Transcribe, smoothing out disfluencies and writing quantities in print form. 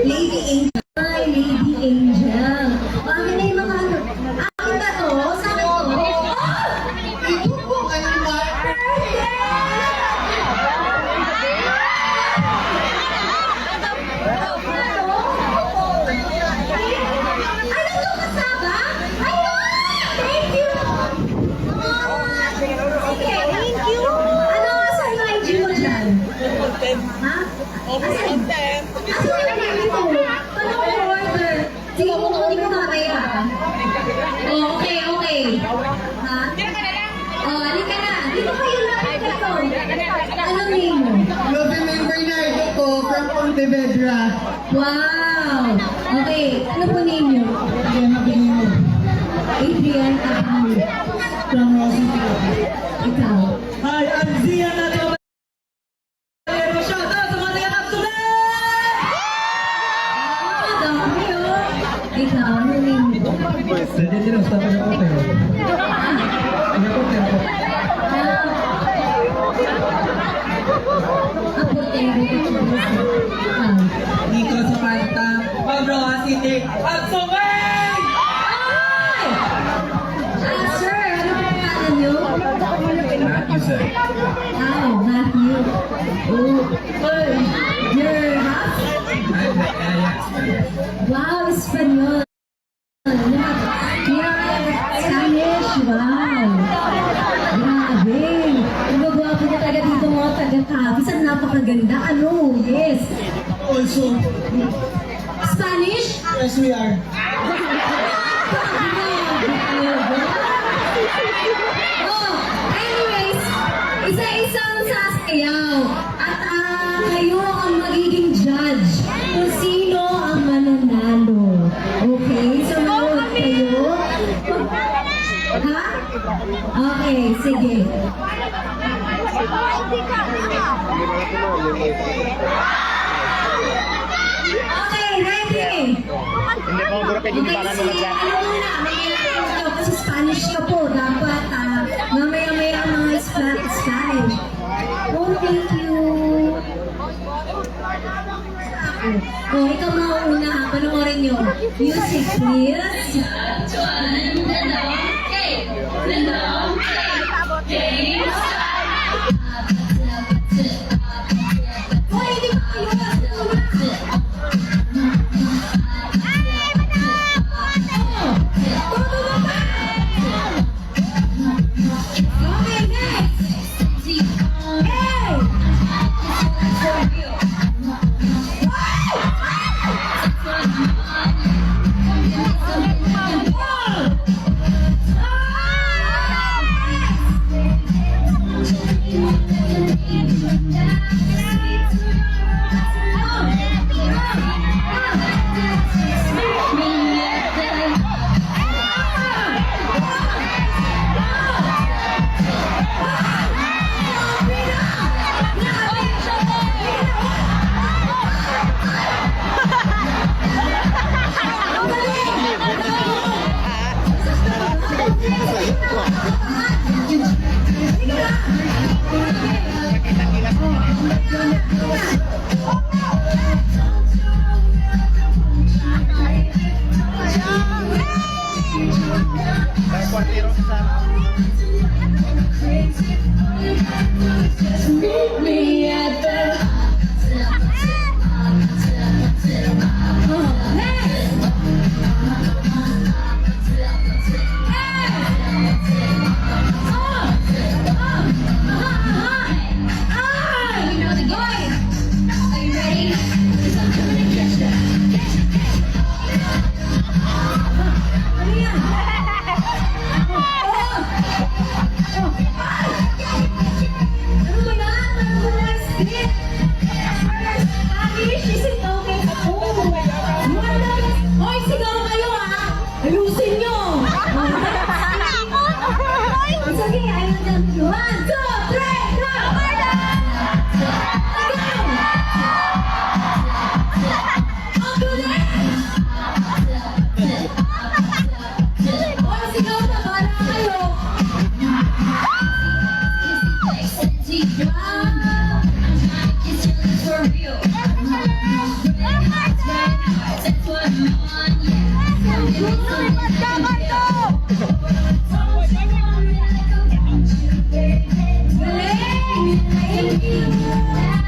Lady Angel. Ay, Lady Angel. Bakit na yung mga ano? Akin ba to? Sa akin to? Oh! Ito po kayo na. Ano to kasama? Ayun! Thank you! Okay, thank you! Ano sa yung IG mo dyan? Ha? Asan? Asan yung name ito? Paano ko order? Sige, kukunin ko mamaya. Oh, okay, okay. Ha? Oh, halika na. Dito kayo lapit ka to. Anong name mo? Lovely Bernardo po from Pontevedra. Wow! Okay, ano po name nyo? Yan ang pinino. Adrian Abu. From Rosity. Ikaw. Hi, I'm Zian at shout out sa mga taga-kapsulan! Ah, dami yun. Ikaw, ano name mo? Pwede din ang stop ng hotel. Ang hotel po. Apotero ko ito. Nico sa Panta, Pabroa City, at Sungay! Ay! Sir, ano po pangalan nyo? Matthew, sir. Oh, Matthew. Oh, you're half? Wow, Espanyol. You're Spanish. Wow. Grabe. Ang gagwapo niya talaga dito mga taga-Capiz. Ang napakaganda. Ano? Yes. Also, Spanish? yes we are. Oh, anyways, isa-isang sasayaw. At kayo ang magiging judge kung sino ang mananalo. Okay? So, manood kayo. Ha? Okay, sige. Okay, ready? Hindi po, bro, pwede Okay, ba kami sige. mag-chat? Ano muna? May kasi Spanish ka po. Dapat, mamaya-maya ang mga Spanish. Oh, thank you. Oh, ikaw mauna ha. Panoorin nyo. Music, please. Hoy, hindi ba kayo? Okay, next. Hey! Ang kwartiro sa Meet me at the... Ayusin nyo! Sige, ayun dyan. 1, 2, 3, go! Ang galing! O, sigaw na, para kayo! Wow! Galing!